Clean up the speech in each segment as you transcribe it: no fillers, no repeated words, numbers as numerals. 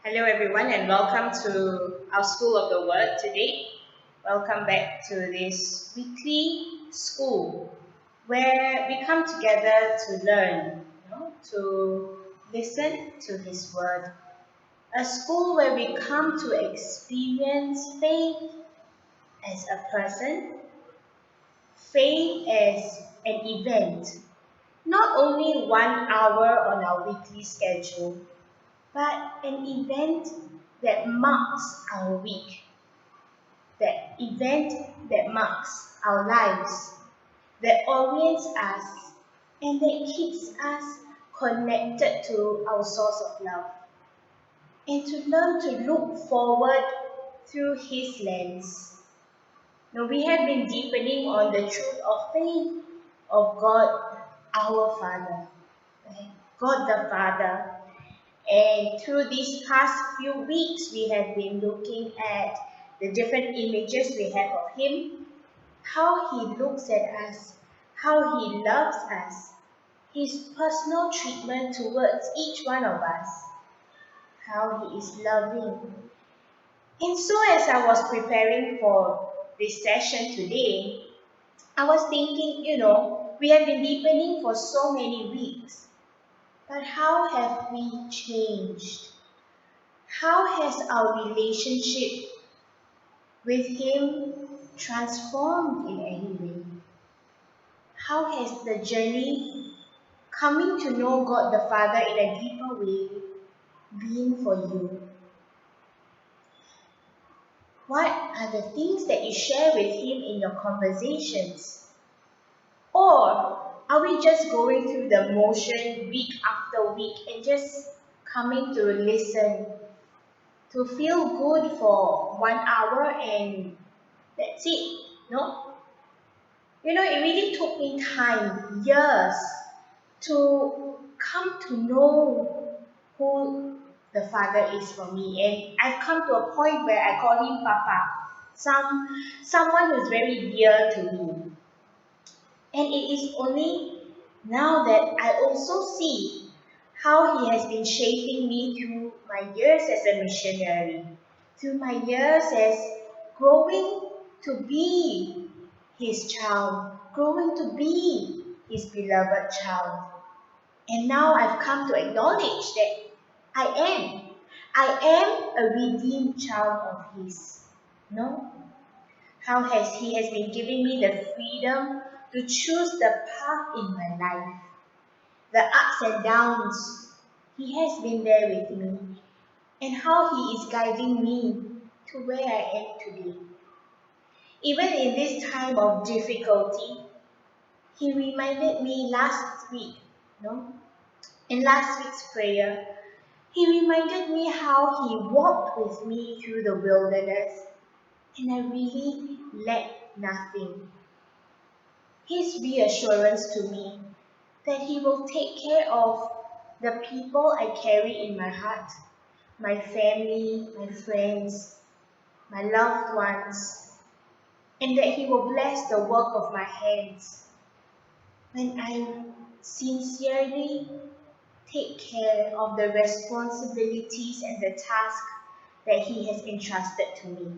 Hello, everyone, and welcome to our School of the Word today. Welcome back to this weekly school where we come together to learn, to listen to His Word. A school where we come to experience faith as a person, faith as an event, not only 1 hour on our weekly schedule, but an event that marks our week, that event that marks our lives, that orients us and that keeps us connected to our source of love, and to learn to look forward through His lens. Now, we have been deepening on the truth of faith of God, our Father, right? God the Father. And through these past few weeks, we have been looking at the different images we have of Him, how He looks at us, how He loves us, His personal treatment towards each one of us, how He is loving. And so, as I was preparing for this session today, I was thinking, we have been deepening for so many weeks, but how have we changed? How has our relationship with Him transformed in any way? How has the journey coming to know God the Father in a deeper way been for you? What are the things that you share with Him in your conversations? Or are we just going through the motion week after week and just coming to listen, to feel good for 1 hour and that's it? No? It really took me time, years, to come to know who the Father is for me. And I've come to a point where I call Him Papa, someone who's very dear to me. And it is only now that I also see how He has been shaping me through my years as a missionary, through my years as growing to be His child, growing to be His beloved child. And now I've come to acknowledge that I am. I am a redeemed child of His. No? How He has been giving me the freedom to choose the path in my life. The ups and downs, He has been there with me. And how He is guiding me to where I am today. Even in this time of difficulty, He reminded me last week, in last week's prayer, He reminded me how He walked with me through the wilderness, and I really lacked nothing. His reassurance to me that He will take care of the people I carry in my heart, my family, my friends, my loved ones, and that He will bless the work of my hands when I sincerely take care of the responsibilities and the task that He has entrusted to me.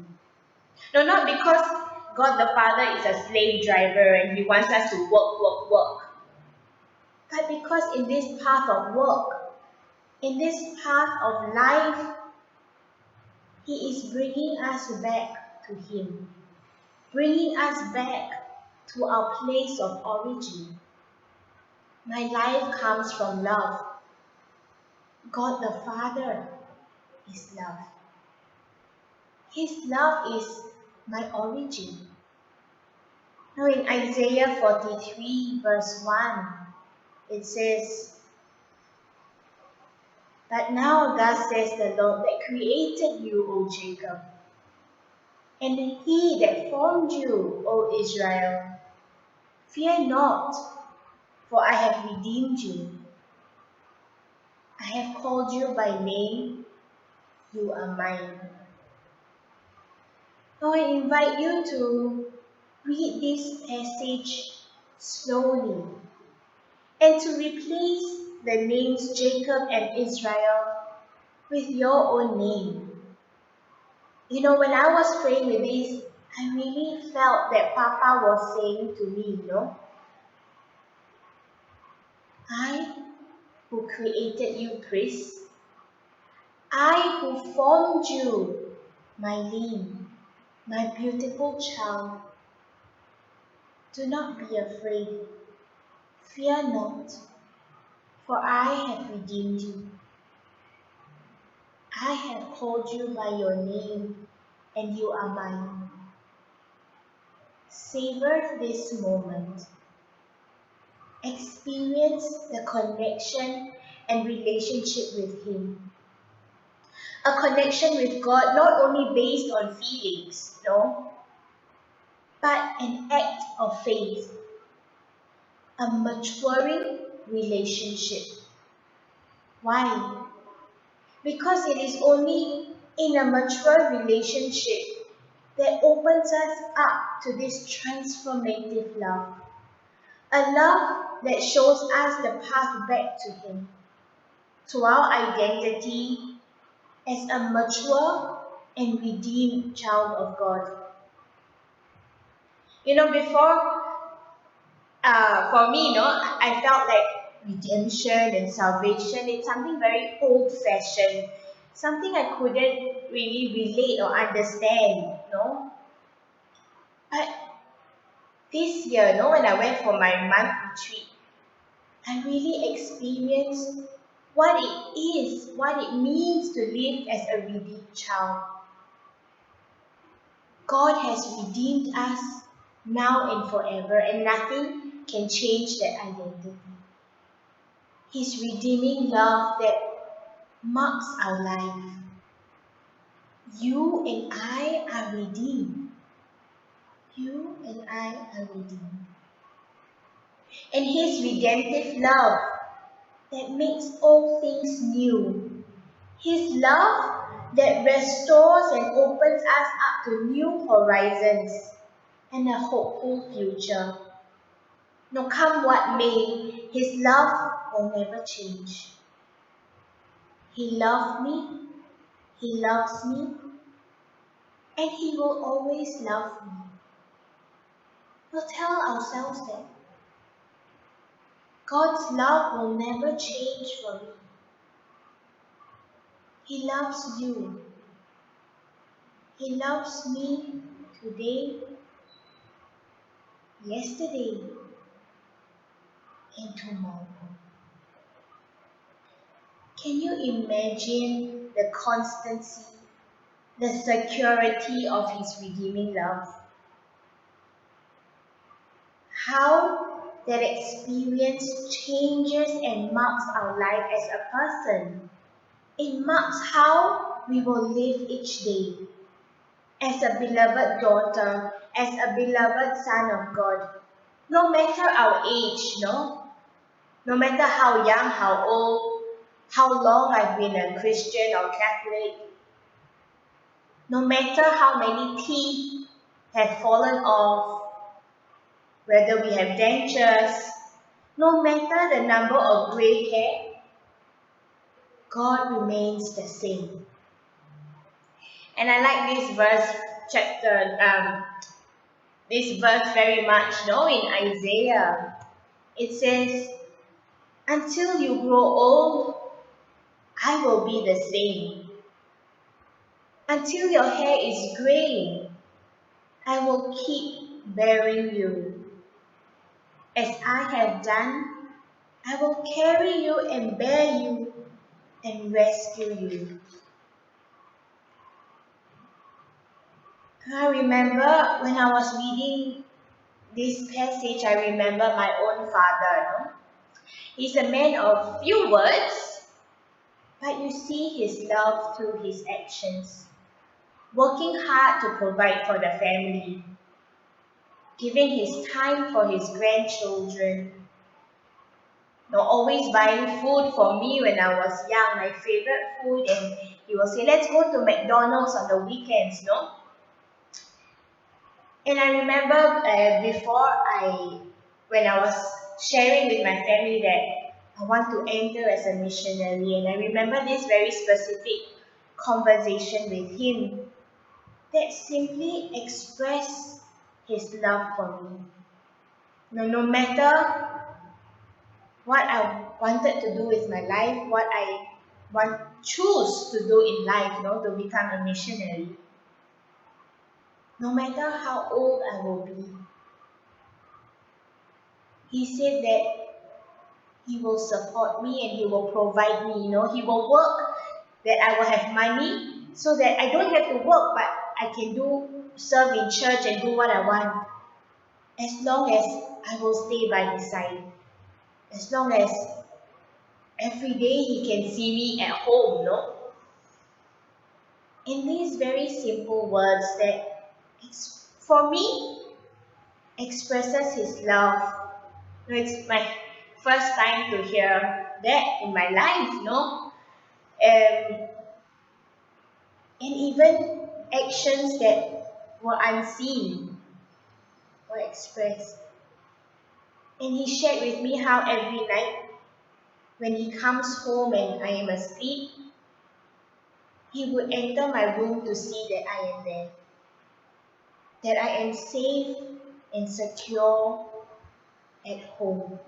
No, not because God the Father is a slave driver and He wants us to work, but because in this path of work, in this path of life, He is bringing us back to Him, bringing us back to our place of origin. My life comes from love. God the Father is love. His love is my origin. Now in Isaiah 43 verse 1, it says, "But now thus says the Lord that created you, O Jacob, and He that formed you, O Israel. Fear not, for I have redeemed you. I have called you by name, you are mine." Now I invite you to read this passage slowly and to replace the names Jacob and Israel with your own name. You know, when I was praying with this, I really felt that Papa was saying to me, I who created you, Pris, I who formed you, Mylene, my beautiful child, do not be afraid. Fear not, for I have redeemed you. I have called you by your name, and you are mine. Savor this moment. Experience the connection and relationship with Him. A connection with God not only based on feelings, but an act of faith, a maturing relationship. Why? Because it is only in a mature relationship that opens us up to this transformative love. A love that shows us the path back to Him, to our identity as a mature and redeemed child of God. Before, for me, I felt like redemption and salvation, it's something very old-fashioned, something I couldn't really relate or understand. But this year, when I went for my month retreat, I really experienced what it is, what it means to live as a redeemed child. God has redeemed us now and forever, and nothing can change that identity. His redeeming love that marks our life. You and I are redeemed. You and I are redeemed. And His redemptive love that makes all things new. His love that restores and opens us up to new horizons and a hopeful future. No, come what may, His love will never change. He loved me, He loves me, and He will always love me. We'll tell ourselves that God's love will never change for me. He loves you. He loves me today, yesterday, and tomorrow. Can you imagine the constancy, the security of His redeeming love? How that experience changes and marks our life as a person. It marks how we will live each day as a beloved daughter, as a beloved son of God. No matter our age, no matter how young, how old, how long I've been a Christian or Catholic, no matter how many teeth have fallen off, whether we have dentures, no matter the number of gray hair, God remains the same. And I like this verse very much, in Isaiah. It says, until you grow old, I will be the same. Until your hair is gray, I will keep bearing you. As I have done, I will carry you and bear you and rescue you. I remember when I was reading this passage, I remember my own father. He's a man of few words, but you see his love through his actions. Working hard to provide for the family, giving his time for his grandchildren, always buying food for me when I was young, my favorite food, and he will say, let's go to McDonald's on the weekends, And I remember when I was sharing with my family that I want to enter as a missionary. And I remember this very specific conversation with him that simply expressed his love for me. No matter what I wanted to do with my life, what I choose to do in life, to become a missionary. No matter how old I will be, he said that he will support me and he will provide me. He will work that I will have money so that I don't have to work, but I can serve in church and do what I want. As long as I will stay by his side. As long as every day he can see me at home, In these very simple words that, for me, expresses his love. It's my first time to hear that in my life. Um, and even actions that were unseen were expressed. And he shared with me how every night when he comes home and I am asleep, he would enter my room to see that I am there, that I am safe and secure at home.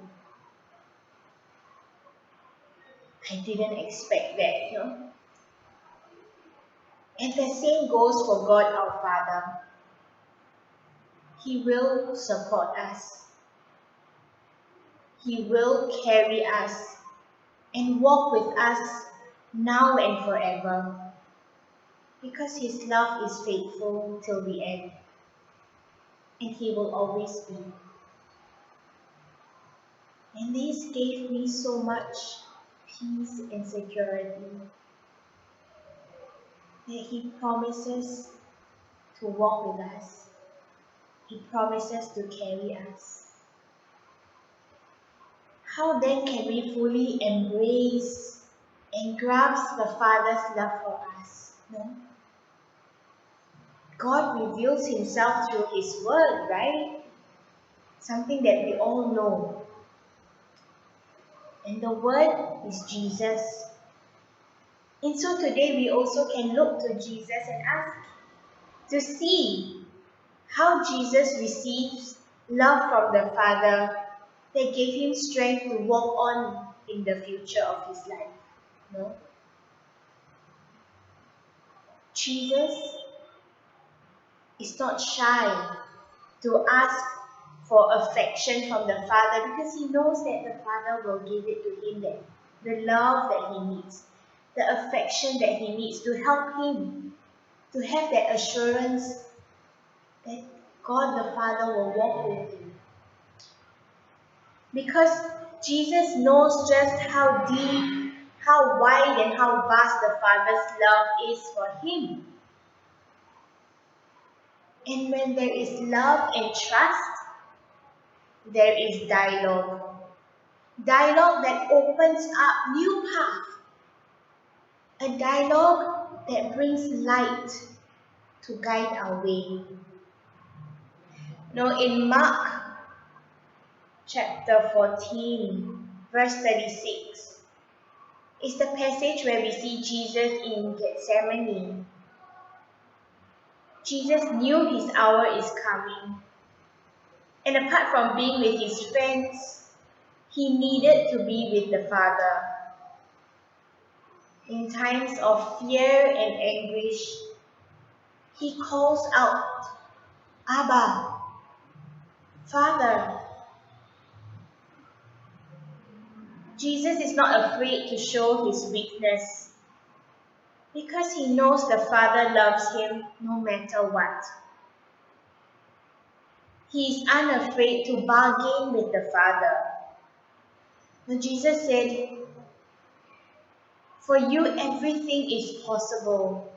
I didn't expect that. And the same goes for God our Father. He will support us. He will carry us and walk with us now and forever. Because his love is faithful till the end. And he will always be. And this gave me so much peace and security that he promises to walk with us. He promises to carry us. How then can we fully embrace and grasp the Father's love for us? No? God reveals himself through his word, right? Something that we all know. And the word is Jesus. And so today we also can look to Jesus and ask to see how Jesus receives love from the Father that gave him strength to walk on in the future of his life. No? Jesus is not shy to ask for affection from the Father because he knows that the Father will give it to him, that the love that he needs, the affection that he needs to help him to have that assurance that God the Father will walk with him. Because Jesus knows just how deep, how wide, and how vast the Father's love is for him. And when there is love and trust, there is dialogue. Dialogue that opens up new paths. A dialogue that brings light to guide our way. In Mark chapter 14, verse 36, is the passage where we see Jesus in Gethsemane. Jesus knew his hour is coming. And apart from being with his friends, he needed to be with the Father. In times of fear and anguish, he calls out, Abba, Father. Jesus is not afraid to show his weakness because he knows the Father loves him no matter what. He is unafraid to bargain with the Father. When Jesus said, for you everything is possible.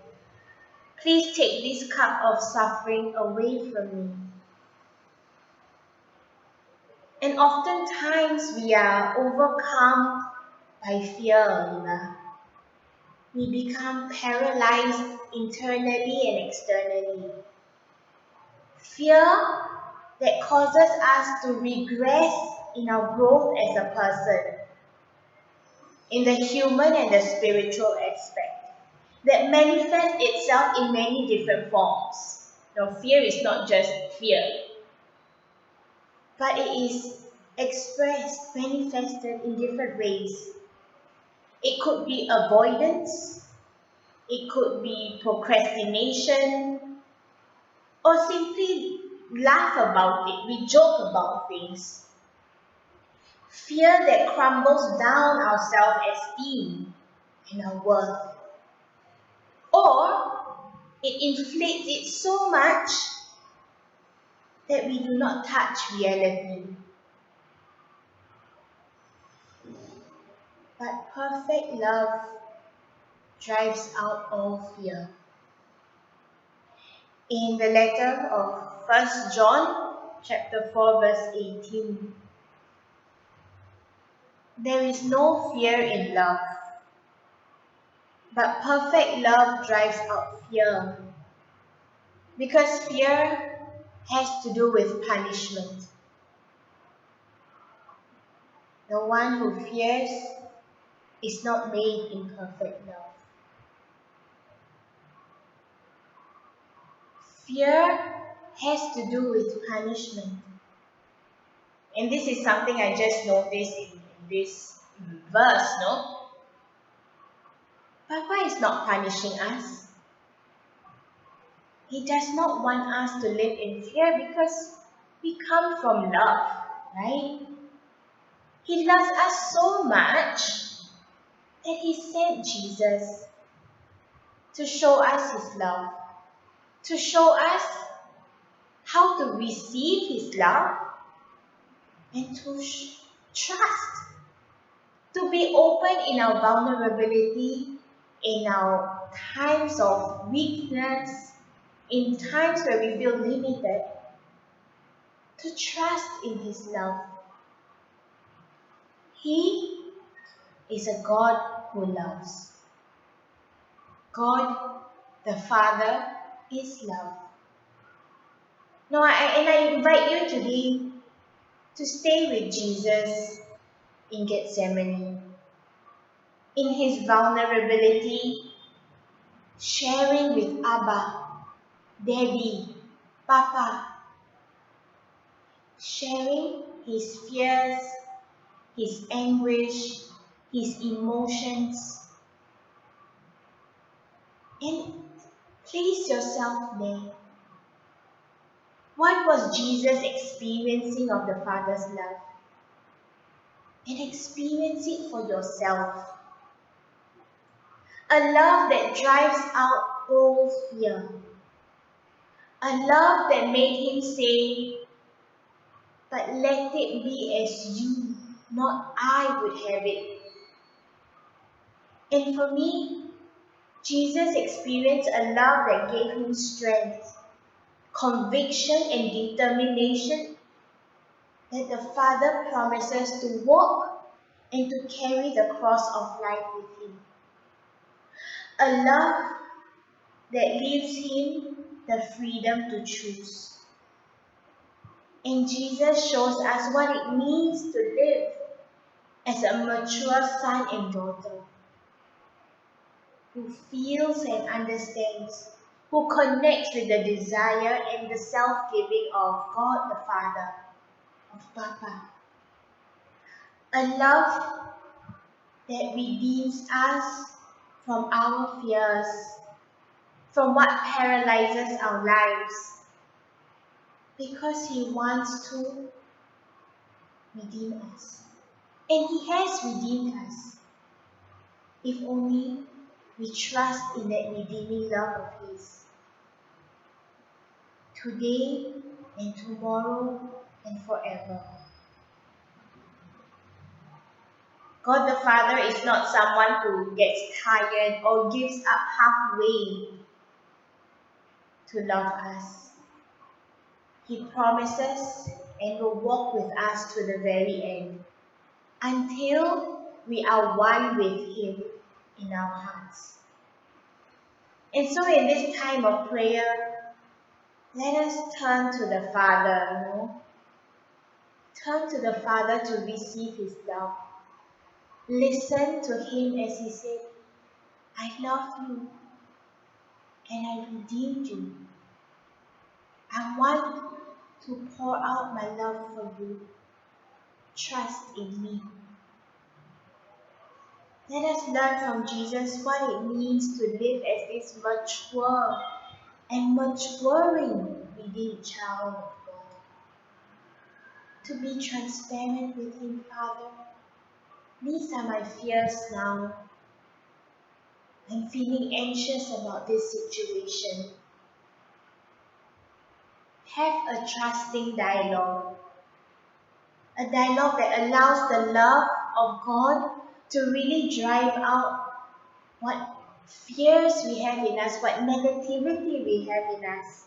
Please take this cup of suffering away from me. And oftentimes we are overcome by fear. We become paralyzed internally and externally. Fear that causes us to regress in our growth as a person. in the human and the spiritual aspect that manifests itself in many different forms. Now, fear is not just fear, but it is expressed, manifested in different ways. It could be avoidance, it could be procrastination, or simply laugh about it, we joke about things. Fear that crumbles down our self-esteem and our worth. Or it inflates it so much that we do not touch reality. But perfect love drives out all fear. In the letter of 1 John chapter 4 verse 18, there is no fear in love, but perfect love drives out fear, because fear has to do with punishment. The one who fears is not made in perfect love. Fear has to do with punishment. And this is something I just noticed in this verse, no? Papa is not punishing us. He does not want us to live in fear because we come from love, right? He loves us so much that He sent Jesus to show us His love, to show us how to receive His love and to trust, to be open in our vulnerability, in our times of weakness, in times where we feel limited, to trust in His love. He is a God who loves. God the Father is love. Now, I invite you today to stay with Jesus in Gethsemane, in His vulnerability, sharing with Abba, Daddy, Papa, sharing His fears, His anguish, His emotions, and place yourself there. What was Jesus experiencing of the Father's love? And experience it for yourself. A love that drives out all fear. A love that made Him say, "But let it be as you, not I would have it." And for me, Jesus experienced a love that gave Him strength, conviction, and determination that the Father promises to walk and to carry the cross of life with Him. A love that gives Him the freedom to choose. And Jesus shows us what it means to live as a mature son and daughter who feels and understands, who connects with the desire and the self-giving of God the Father, of Papa. A love that redeems us from our fears, from what paralyzes our lives, because He wants to redeem us. And He has redeemed us, if only we trust in that redeeming love of His. Today and tomorrow and forever. God the Father is not someone who gets tired or gives up halfway to love us. He promises and will walk with us to the very end, until we are one with Him in our hearts. And so in this time of prayer, let us turn to the Father, Turn to the Father to receive His love. Listen to him as he said, I love you and I redeemed you. I want to pour out my love for you. Trust in me. Let us learn from Jesus what it means to live as this mature and maturing redeemed child of God. To be transparent with him, Father. These are my fears now. I'm feeling anxious about this situation. Have a trusting dialogue. A dialogue that allows the love of God to really drive out what fears we have in us, what negativity we have in us.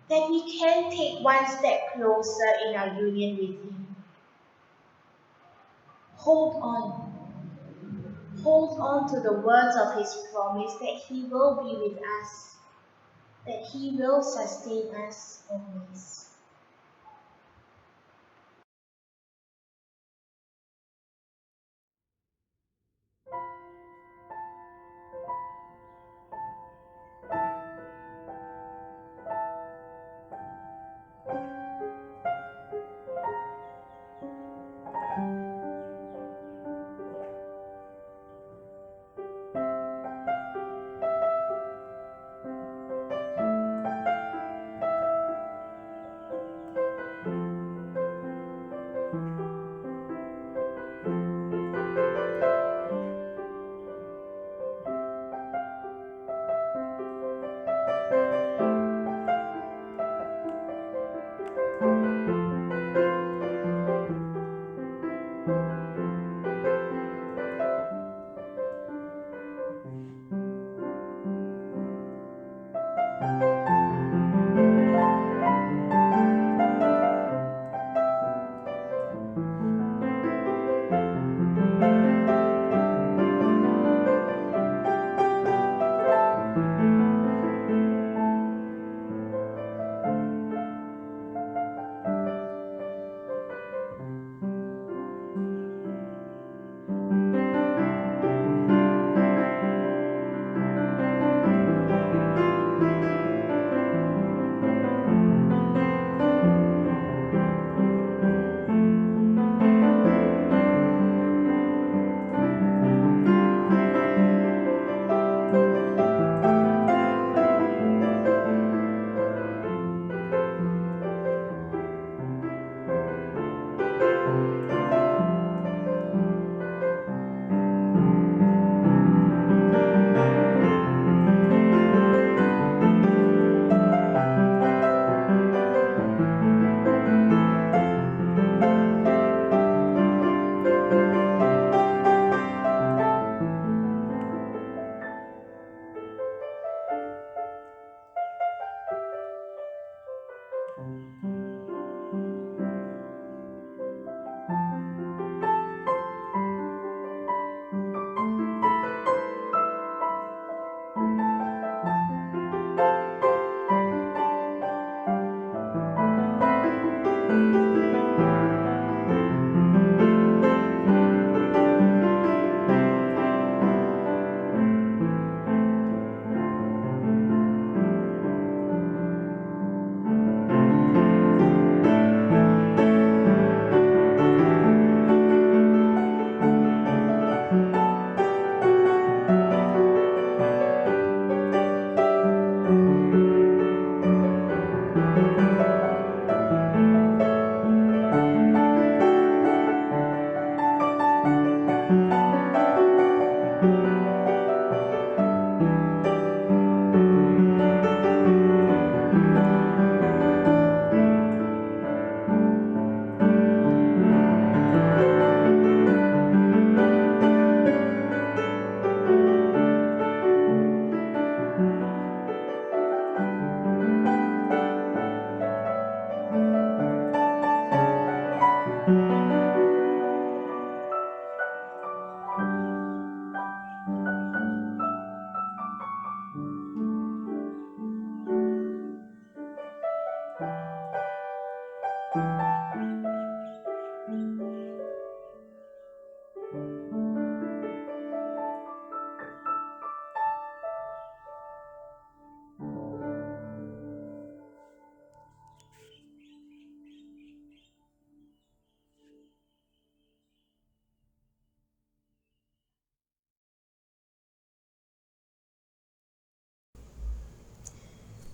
That we can take one step closer in our union with him. Hold on. Hold on to the words of his promise that he will be with us, that he will sustain us always.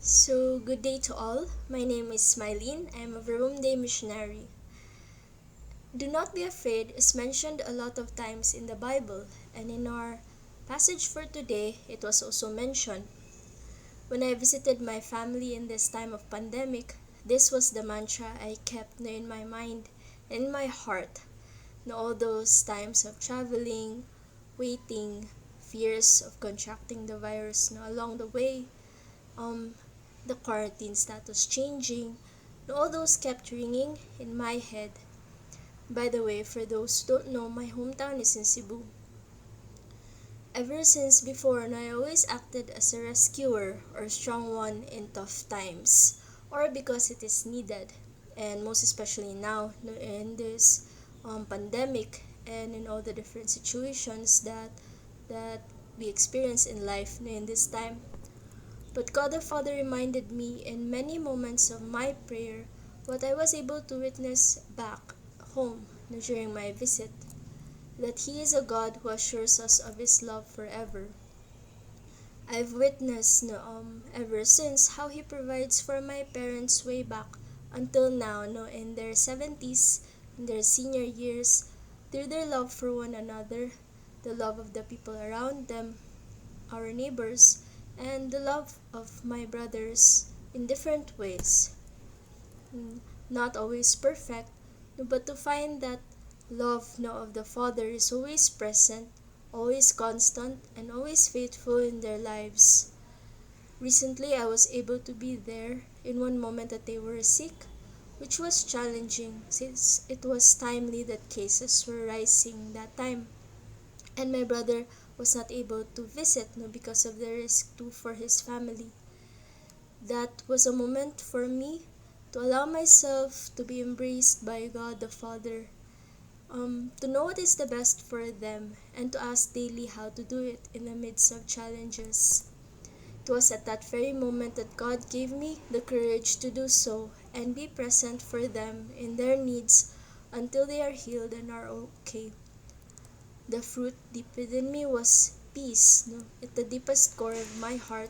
So, good day to all. My name is Mylene. I am a Verbum Day missionary. Do not be afraid is mentioned a lot of times in the Bible, and in our passage for today, it was also mentioned. When I visited my family in this time of pandemic, this was the mantra I kept in my mind and in my heart. All those times of traveling, waiting, fears of contracting the virus along the way, the quarantine status changing, all those kept ringing in my head. By the way, for those who don't know, my hometown is in Cebu. Ever since before, I always acted as a rescuer or strong one in tough times, or because it is needed, and most especially now in this pandemic and in all the different situations that we experience in life in this time. But God the Father reminded me in many moments of my prayer what I was able to witness back home during my visit, that He is a God who assures us of His love forever. I've witnessed ever since how He provides for my parents way back until now in their 70s, in their senior years, through their love for one another, the love of the people around them, our neighbors, and the love of my brothers in different ways. Not always perfect, but to find that love of the Father is always present, always constant, and always faithful in their lives. Recently, I was able to be there in one moment that they were sick, which was challenging since it was timely that cases were rising that time. And my brother was not able to visit because of the risk too for his family. That was a moment for me to allow myself to be embraced by God the Father, to know what is the best for them, and to ask daily how to do it in the midst of challenges. It was at that very moment that God gave me the courage to do so and be present for them in their needs until they are healed and are okay. The fruit deep within me was peace, at the deepest core of my heart,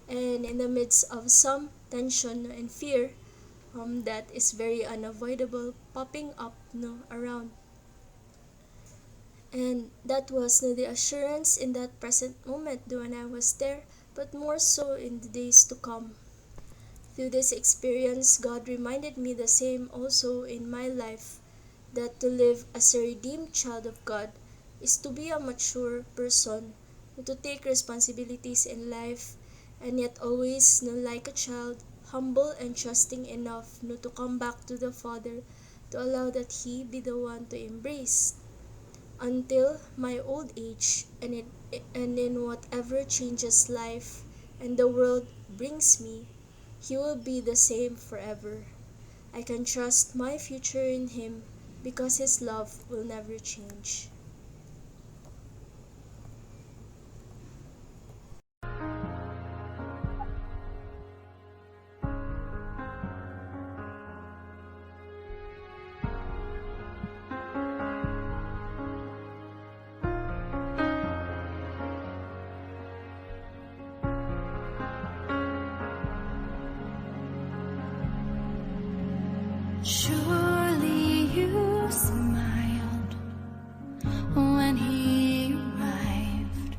and in the midst of some tension and fear that is very unavoidable popping up around. And that was the assurance in that present moment when I was there, but more so in the days to come. Through this experience, God reminded me the same also in my life, that to live as a redeemed child of God is to be a mature person, to take responsibilities in life, and yet always, like a child, humble and trusting enough to come back to the Father, to allow that He be the one to embrace until my old age, and in whatever changes life and the world brings me, He will be the same forever. I can trust my future in Him because His love will never change. Surely you smiled when He arrived,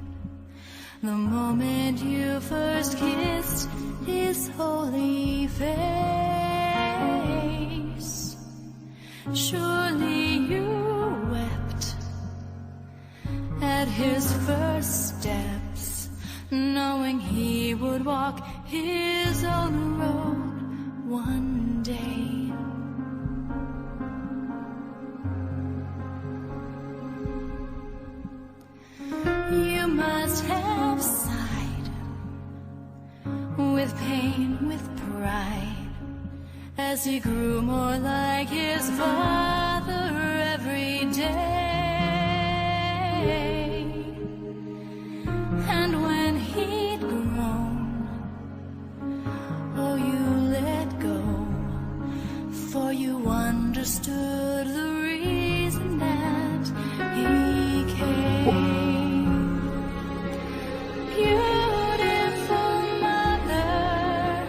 the moment you first kissed His holy face. Surely you wept at His first steps, knowing He would walk His own road one day. You must have sighed with pain, with pride, as He grew more like His Father every day. And when He'd grown, oh, you let go, for you understood the reason that He came. Beautiful mother,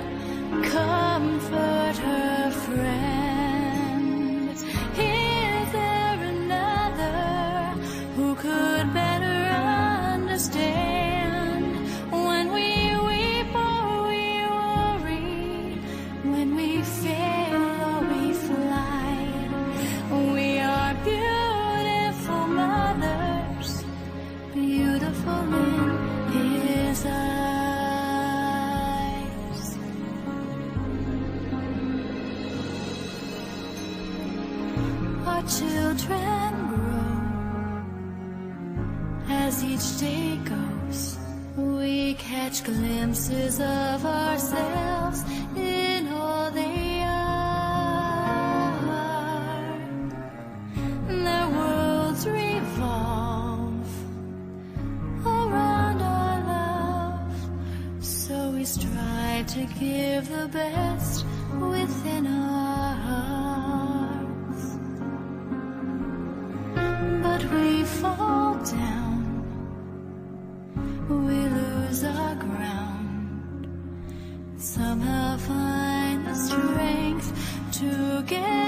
children grow. As each day goes, we catch glimpses of ourselves in all they are. Their worlds revolve around our love, so we strive to give the best within our hearts. But we fall down, we lose our ground, somehow find the strength to get